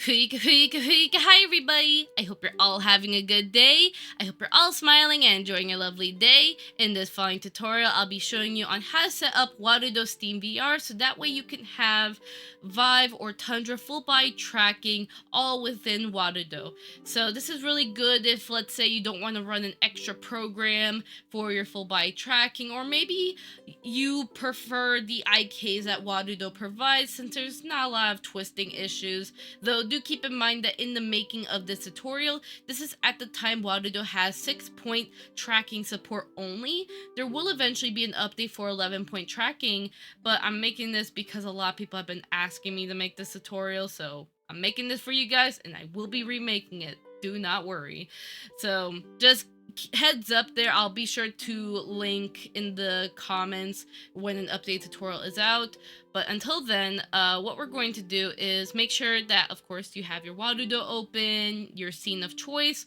Hi everybody! I hope you're all having a good day. I hope you're all smiling and enjoying a lovely day. In this following tutorial, I'll be showing you on how to set up Warudo SteamVR so that way you can have Vive or Tundra full body tracking all within Warudo. So this is really good if, let's say, you don't want to run an extra program for your full body tracking, or maybe you prefer the IKs that Warudo provides since there's not a lot of twisting issues. Though do keep in mind that in the making of this tutorial, this is at the time Warudo has 6-point tracking support only. There will eventually be an update for 11-point tracking, but I'm making this because a lot of people have been asking me to make this tutorial, so I'm making this for you guys and I will be remaking it. Do not worry. So just heads up there, I'll be sure to link in the comments when an update tutorial is out. But until then, what we're going to do is make sure that, of course, you have your Warudo open, your scene of choice,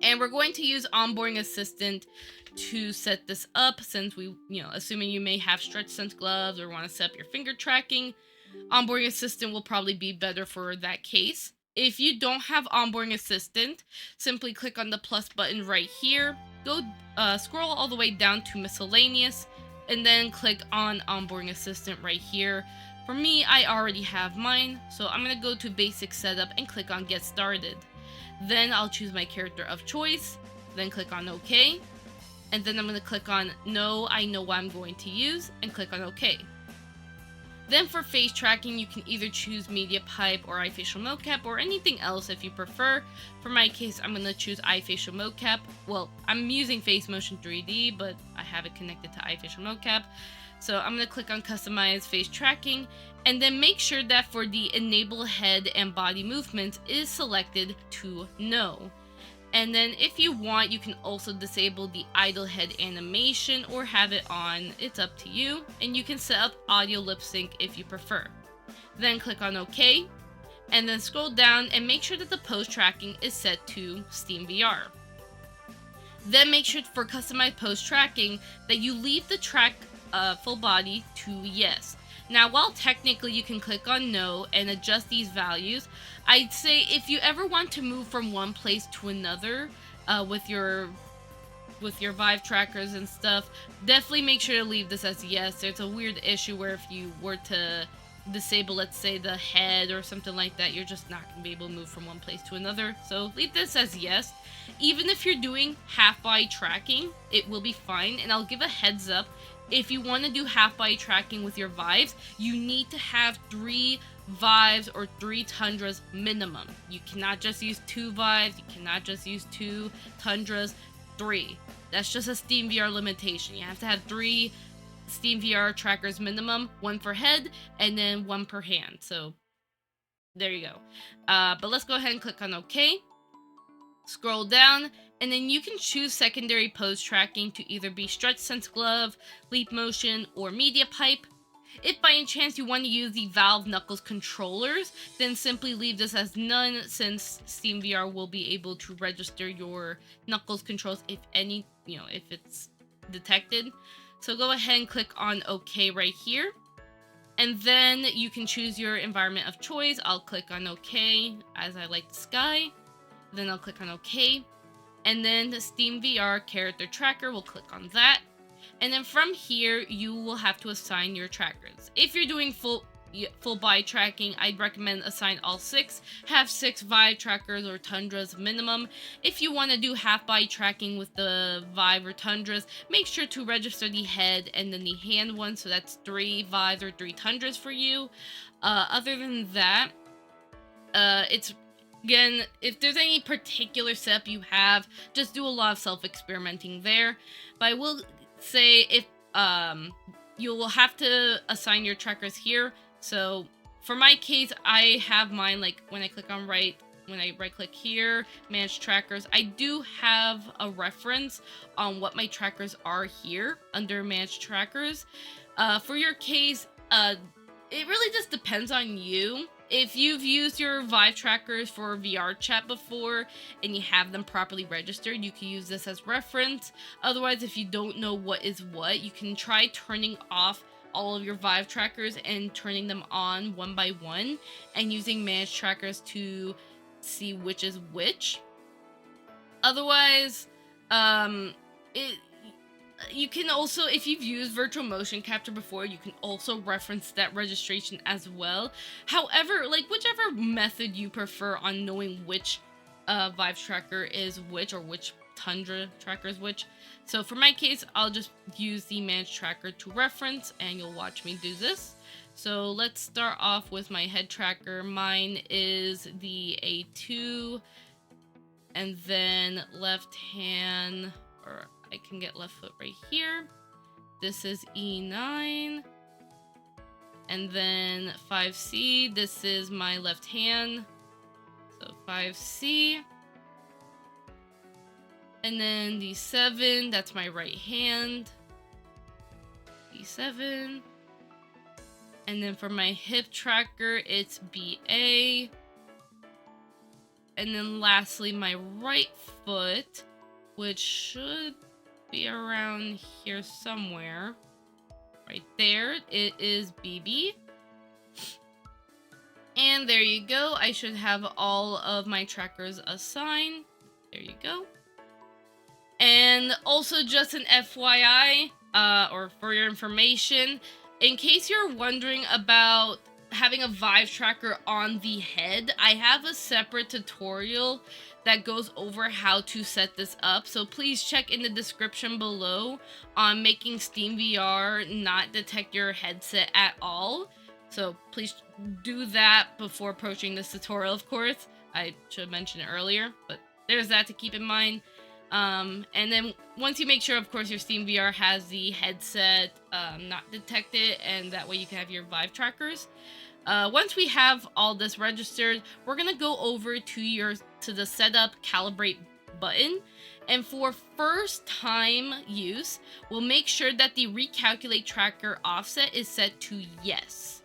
and we're going to use Onboarding Assistant to set this up, since we, assuming you may have stretch sense gloves or want to set up your finger tracking, Onboarding Assistant will probably be better for that case. If you don't have Onboarding Assistant, simply click on the plus button right here, go scroll all the way down to Miscellaneous, and then click on Onboarding Assistant right here. For me, I already have mine, so I'm going to go to Basic Setup and click on Get Started. Then I'll choose my character of choice, then click on OK, and then I'm going to click on No, I know what I'm going to use, and click on OK. Then for face tracking, you can either choose Media Pipe or iFacial Mocap or anything else if you prefer. For my case, I'm going to choose iFacial Mocap. Well, I'm using Face Motion 3D, but I have it connected to iFacial Mocap. So I'm going to click on Customize Face Tracking, and then make sure that for the Enable Head and Body Movements is selected to No. And then if you want, you can also disable the idle head animation or have it on. It's up to you. And you can set up audio lip sync if you prefer. Then click on OK. And then scroll down and make sure that the pose tracking is set to SteamVR. Then make sure for customized pose tracking that you leave the track full body to yes. Now, while technically you can click on no and adjust these values, I'd say if you ever want to move from one place to another with your Vive trackers and stuff, definitely make sure to leave this as yes. There's a weird issue where if you were to disable, let's say, the head or something like that, you're just not going to be able to move from one place to another. So leave this as yes. Even if you're doing half body tracking, it will be fine. And I'll give a heads up. If you want to do half body tracking with your Vives, you need to have 3 Vives or 3 Tundras minimum. You cannot just use 2 Vives, you cannot just use 2 Tundras, 3. That's just a SteamVR limitation. You have to have 3 SteamVR trackers minimum, 1 for head, and then 1 per hand. So there you go. But let's go ahead and click on OK. Scroll down, and then you can choose secondary pose tracking to either be stretch sense glove, leap motion, or media pipe. If by any chance you want to use the Valve Knuckles controllers, then simply leave this as none, since SteamVR will be able to register your Knuckles controls if any, if it's detected. So go ahead and click on OK right here. And then you can choose your environment of choice. I'll click on OK as I like the sky. Then I'll click on OK. And then the SteamVR character tracker, we'll click on that. And then from here, you will have to assign your trackers. If you're doing full body tracking, I'd recommend assign all 6. Have 6 Vive trackers or Tundras minimum. If you want to do half body tracking with the Vive or Tundras, make sure to register the head and then the hand one. So that's 3 Vives or 3 Tundras for you. Other than that, again, if there's any particular setup you have, just do a lot of self-experimenting there. But I will say if you will have to assign your trackers here. So for my case, I have mine like when I click on when I right click here, manage trackers, I do have a reference on what my trackers are here under manage trackers. For your case, it really just depends on you. If you've used your Vive trackers for VR chat before and you have them properly registered, you can use this as reference. Otherwise, if you don't know what is what, you can try turning off all of your Vive trackers and turning them on one by one and using manage trackers to see which is which. Otherwise, you can also, if you've used virtual motion capture before, you can also reference that registration as well. However, like whichever method you prefer on knowing which Vive tracker is which, or which Tundra tracker is which. So for my case, I'll just use the manage tracker to reference, and you'll watch me do this. So let's start off with my head tracker. Mine is the A2, and then left hand, or I can get left foot right here. This is E9. And then 5C, this is my left hand. So 5C. And then D7, that's my right hand. D7. And then for my hip tracker, it's BA. And then lastly, my right foot, which should be around here somewhere. Right there, it is BB. And there you go. I should have all of my trackers assigned. There you go. And also just an FYI, or for your information, in case you're wondering about having a Vive tracker on the head, I have a separate tutorial that goes over how to set this up. So please check in the description below on making SteamVR not detect your headset at all. So please do that before approaching this tutorial, of course. I should have mentioned it earlier, but there's that to keep in mind. And then once you make sure, of course, your SteamVR has the headset not detected, and that way you can have your Vive trackers. Once we have all this registered, we're gonna go over to the setup calibrate button, and for first time use, we'll make sure that the recalculate tracker offset is set to yes.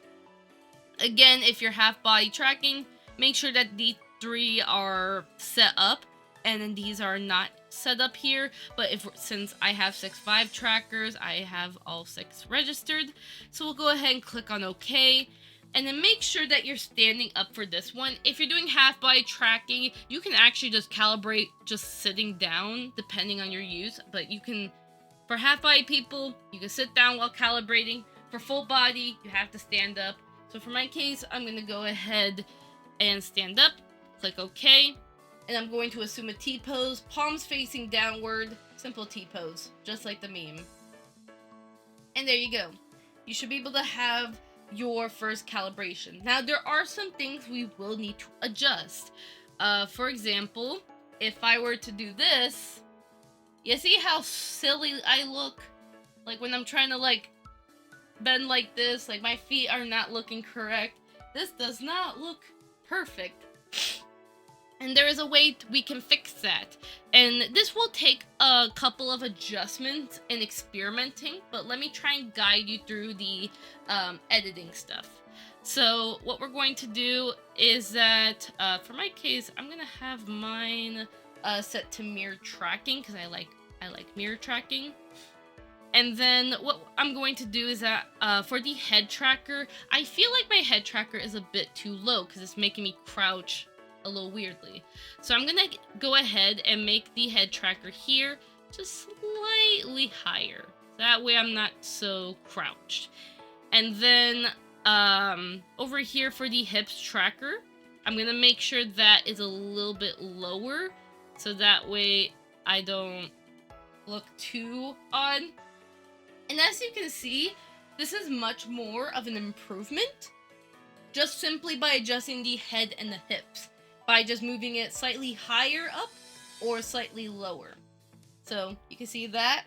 Again, if you're half body tracking, make sure that these three are set up, and then these are not set up here. But since I have 6 Vive trackers, I have all 6 registered. So we'll go ahead and click on OK. And then make sure that you're standing up for this one. If you're doing half body tracking, you can actually just calibrate just sitting down, depending on your use. But you can, for half body people, you can sit down while calibrating. For full body, you have to stand up. So for my case, I'm going to go ahead and stand up, click OK. And I'm going to assume a T-pose, palms facing downward, simple T-pose, just like the meme. And there you go. You should be able to have your first calibration. Now, there are some things we will need to adjust. For example, if I were to do this, you see how silly I look? Like when I'm trying to like bend like this, like my feet are not looking correct. This does not look perfect. And there is a way we can fix that. And this will take a couple of adjustments and experimenting, but let me try and guide you through the editing stuff. So what we're going to do is that, for my case, I'm going to have mine set to mirror tracking, because I like mirror tracking. And then what I'm going to do is that for the head tracker, I feel like my head tracker is a bit too low because it's making me crouch a little weirdly. So I'm gonna go ahead and make the head tracker here just slightly higher. That way I'm not so crouched. And then over here for the hips tracker, I'm gonna make sure that is a little bit lower, so that way I don't look too odd. And as you can see, this is much more of an improvement just simply by adjusting the head and the hips, by just moving it slightly higher up or slightly lower. So you can see that.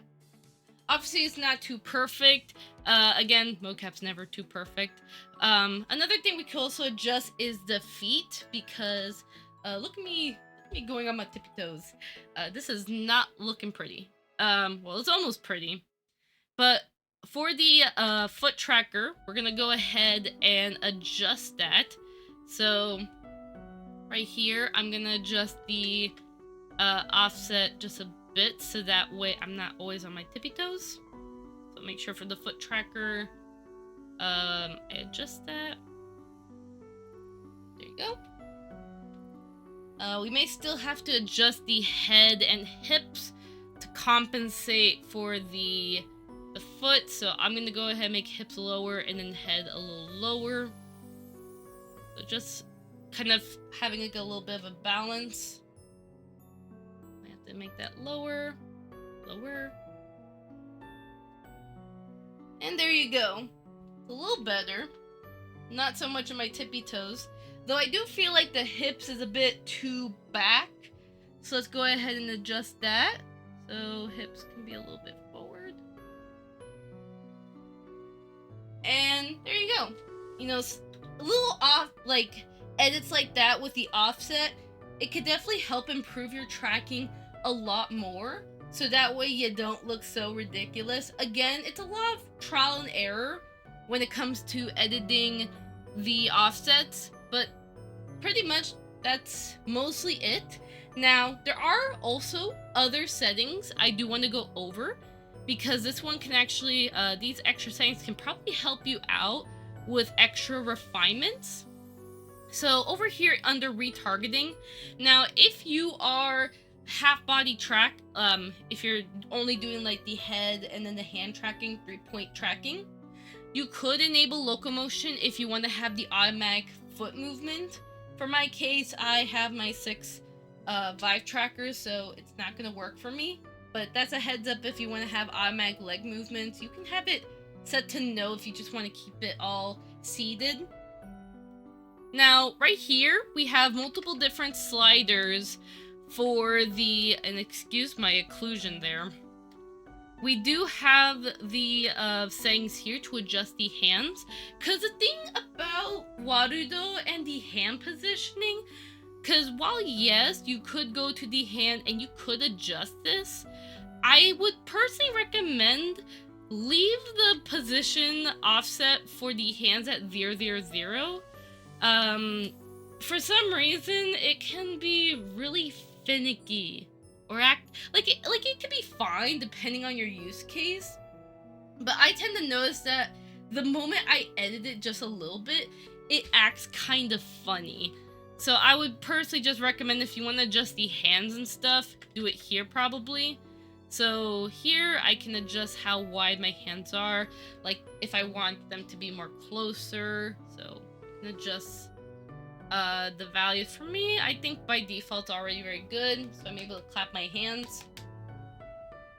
Obviously it's not too perfect. Again, Mocap's never too perfect. Another thing we can also adjust is the feet, because look at me going on my tippy toes. This is not looking pretty. Well, it's almost pretty. But for the foot tracker, we're gonna go ahead and adjust that. So right here, I'm gonna adjust the offset just a bit, so that way I'm not always on my tippy toes. So make sure for the foot tracker, I adjust that. There you go. We may still have to adjust the head and hips to compensate for the foot, so I'm gonna go ahead and make hips lower and then head a little lower. So just kind of having like a little bit of a balance. I have to make that lower, lower. And there you go. It's a little better. Not so much on my tippy toes. Though I do feel like the hips is a bit too back. So let's go ahead and adjust that. So hips can be a little bit forward. And there you go. You know, a little off, like edits like that with the offset, it could definitely help improve your tracking a lot more. So that way you don't look so ridiculous. Again, it's a lot of trial and error when it comes to editing the offsets, but pretty much that's mostly it. Now, there are also other settings I do want to go over, because this one can actually, these extra settings can probably help you out with extra refinements. So over here under retargeting, now if you are half body track, if you're only doing like the head and then the hand tracking, 3-point tracking, you could enable locomotion if you want to have the automatic foot movement. For my case, I have my 6 Vive trackers, so it's not going to work for me. But that's a heads up if you want to have automatic leg movements. You can have it set to no if you just want to keep it all seated. Now, right here, we have multiple different sliders for the, and excuse my occlusion there. We do have the settings here to adjust the hands, because the thing about Warudo and the hand positioning, because while yes, you could go to the hand and you could adjust this, I would personally recommend leave the position offset for the hands at 000. For some reason, it can be really finicky. Or act like it could be fine depending on your use case, but I tend to notice that the moment I edit it just a little bit, it acts kind of funny. So I would personally just recommend, if you want to adjust the hands and stuff, do it here probably. So here I can adjust how wide my hands are, like if I want them to be more closer, so I can adjust the values. For me, I think by default it's already very good, so I'm able to clap my hands.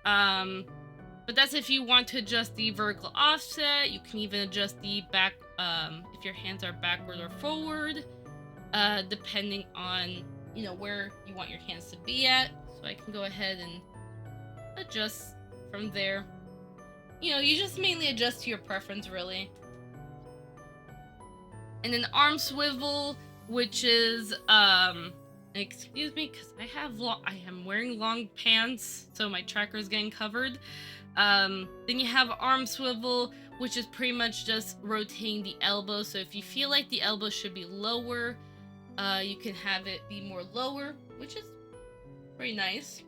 But that's if you want to adjust the vertical offset. You can even adjust the back, if your hands are backward or forward, depending on, you know, where you want your hands to be at. So I can go ahead and adjust from there. You know, you just mainly adjust to your preference, really. And then arm swivel, which is, excuse me, because I am wearing long pants, so my tracker is getting covered. Then you have arm swivel, which is pretty much just rotating the elbow. So if you feel like the elbow should be lower, you can have it be more lower, which is pretty nice.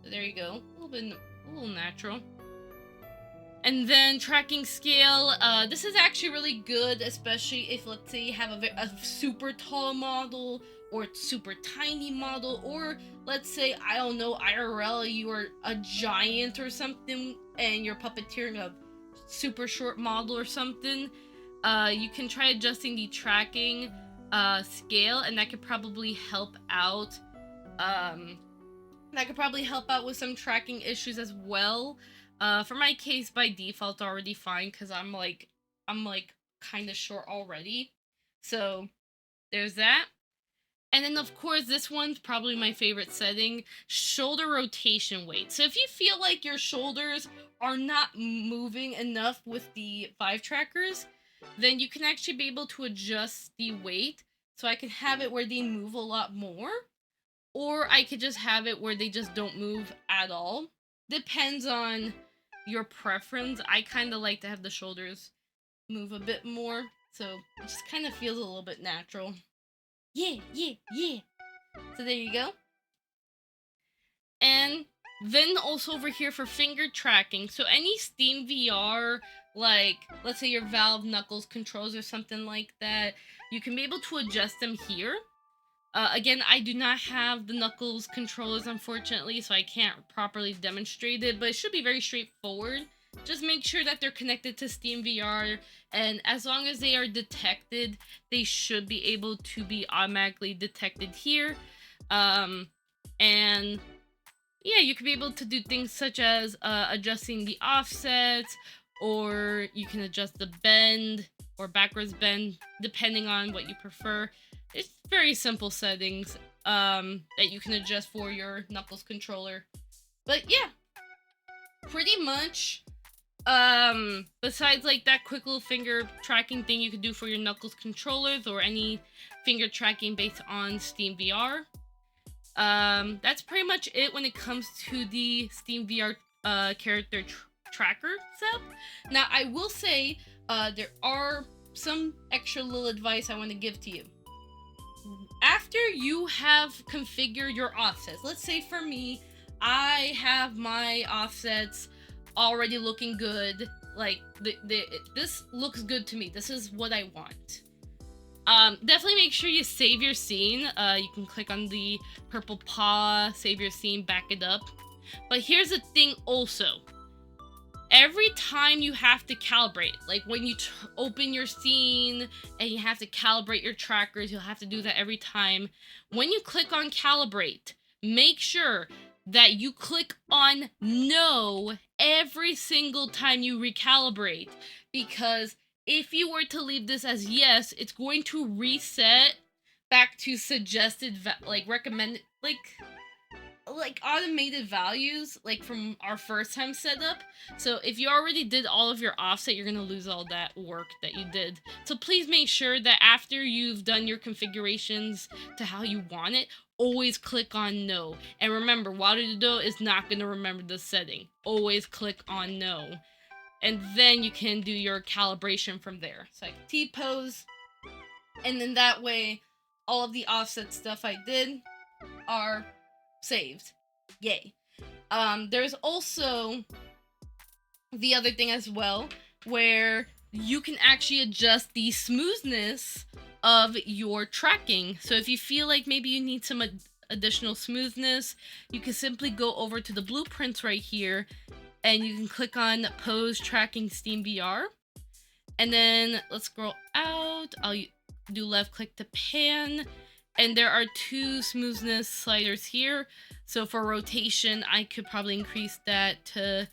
So there you go, a little natural. And then tracking scale, this is actually really good, especially if, let's say, you have a super tall model or super tiny model, or let's say, I don't know, IRL, you are a giant or something and you're puppeteering a super short model or something. You can try adjusting the tracking scale, and that could probably help out. That could probably help out with some tracking issues as well. For my case, by default, already fine, because I'm like kind of short already. So there's that. And then, of course, this one's probably my favorite setting, shoulder rotation weight. So if you feel like your shoulders are not moving enough with the Vive trackers, then you can actually be able to adjust the weight. So I can have it where they move a lot more, or I could just have it where they just don't move at all. Depends on your preference. I kind of like to have the shoulders move a bit more, so it just kind of feels a little bit natural. Yeah. So there you go. And then also over here for finger tracking. So any SteamVR like let's say your Valve knuckles controls or something like that, you can be able to adjust them here. Again, I do not have the knuckles controllers, unfortunately, so I can't properly demonstrate it, but it should be very straightforward. Just make sure that they're connected to SteamVR, and as long as they are detected, they should be able to be automatically detected here. And yeah, you could be able to do things such as adjusting the offsets, or you can adjust the bend or backwards bend depending on what you prefer. It's very simple settings that you can adjust for your Knuckles controller. But yeah, pretty much besides like that quick little finger tracking thing you could do for your Knuckles controllers or any finger tracking based on SteamVR. That's pretty much it when it comes to the SteamVR character tracker setup. Now, I will say there are some extra little advice I want to give to you. After you have configured your offsets, let's say for me, I have my offsets already looking good. Like, this looks good to me. This is what I want. Definitely make sure you save your scene. You can click on the purple paw, save your scene, back it up. But here's the thing also. Every time you have to calibrate, like when you open your scene and you have to calibrate your trackers, you'll have to do that every time. When you click on Calibrate, make sure that you click on No every single time you recalibrate, because if you were to leave this as yes, it's going to reset back to suggested, like recommended, like automated values, like from our first time setup. So if you already did all of your offset, you're gonna lose all that work that you did. So please make sure that after you've done your configurations to how you want it, always click on No. And remember, Warudo is not gonna remember this setting. Always click on No. And then you can do your calibration from there. So I can T-pose, and then that way, all of the offset stuff I did are saved. Yay. There's also the other thing as well, where you can actually adjust the smoothness of your tracking. So if you feel like maybe you need some additional smoothness, you can simply go over to the blueprints right here, and you can click on Pose Tracking SteamVR. And then let's scroll out. I'll do left click to pan. And there are two smoothness sliders here. So for rotation, I could probably increase that to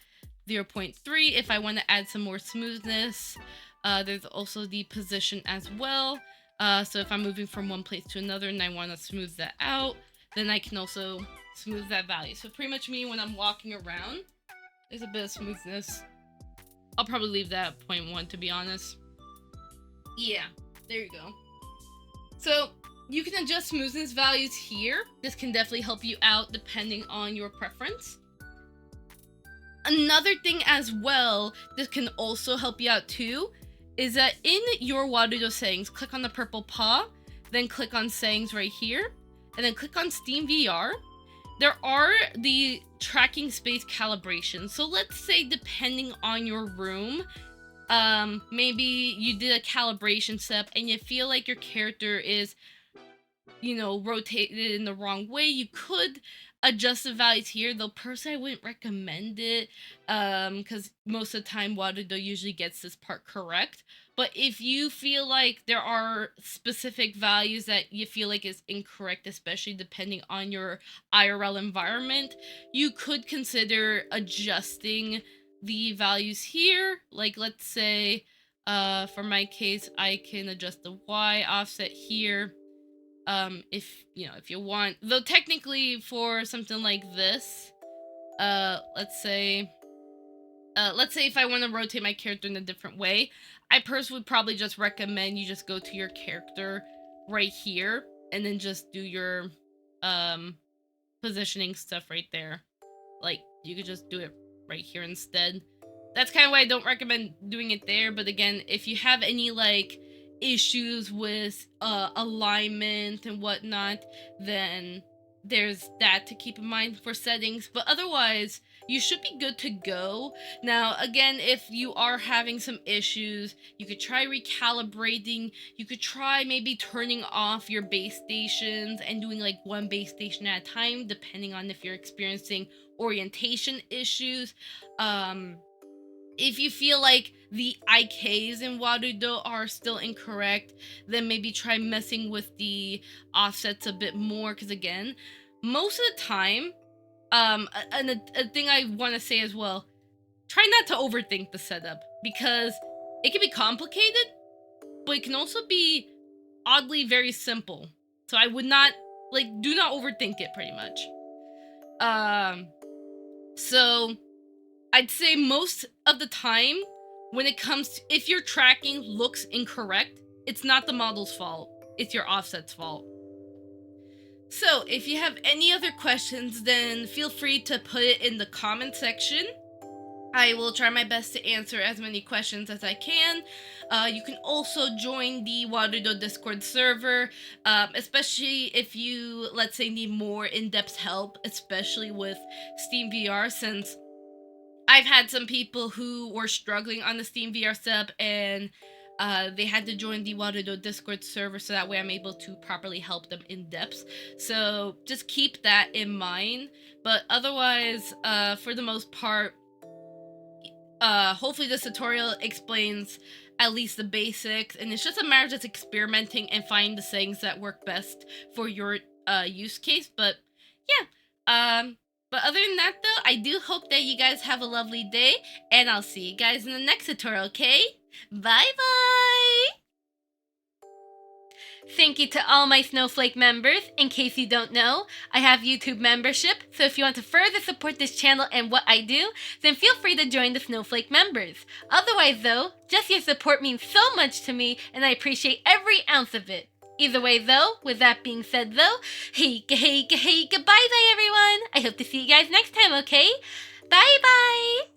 0.3 if I want to add some more smoothness. There's also the position as well. So if I'm moving from one place to another and I want to smooth that out, then I can also smooth that value. So pretty much me, when I'm walking around, there's a bit of smoothness. I'll probably leave that at 0.1 to be honest. Yeah, there you go. So you can adjust smoothness values here. This can definitely help you out depending on your preference. Another thing as well, this can also help you out too, is that in your Warudo settings, click on the purple paw, then click on settings right here, and then click on SteamVR. There are the tracking space calibrations. So let's say depending on your room, maybe you did a calibration step and you feel like your character is, rotated in the wrong way, you could adjust the values here. Though personally I wouldn't recommend it, because most of the time Warudo usually gets this part correct. But if you feel like there are specific values that you feel like is incorrect, especially depending on your IRL environment, you could consider adjusting the values here. Like let's say, for my case, I can adjust the Y offset here. If you want, though technically for something like this, let's say if I want to rotate my character in a different way, I personally would probably just recommend you just go to your character right here and then just do your positioning stuff right there. Like you could just do it right here instead. That's kind of why I don't recommend doing it there. But again, if you have any like issues with alignment and whatnot, then there's that to keep in mind for settings. But otherwise, you should be good to go. Now, again, if you are having some issues, you could try recalibrating. You could try maybe turning off your base stations and doing like one base station at a time, depending on if you're experiencing orientation issues. If you feel like the IKs in Warudo are still incorrect, then maybe try messing with the offsets a bit more, because again, most of the time, and a thing I want to say as well, try not to overthink the setup, because it can be complicated, but it can also be oddly very simple. So I would not, do not overthink it, pretty much. So I'd say most of the time, when it comes to, if your tracking looks incorrect, it's not the model's fault, it's your offset's fault. So if you have any other questions, then feel free to put it in the comment section. I will try my best to answer as many questions as I can. You can also join the Warudo Discord server, especially if you, let's say, need more in-depth help, especially with SteamVR, since I've had some people who were struggling on the SteamVR setup, and they had to join the Warudo Discord server, so that way I'm able to properly help them in depth. So just keep that in mind. But otherwise, for the most part, hopefully this tutorial explains at least the basics, and it's just a matter of just experimenting and finding the settings that work best for your use case. But yeah, but other than that though, I do hope that you guys have a lovely day, and I'll see you guys in the next tutorial, okay? Bye bye! Thank you to all my Snowflake members. In case you don't know, I have YouTube membership, so if you want to further support this channel and what I do, then feel free to join the Snowflake members. Otherwise though, just your support means so much to me, and I appreciate every ounce of it. Either way though, with that being said though, hey goodbye everyone! I hope to see you guys next time, okay? Bye bye!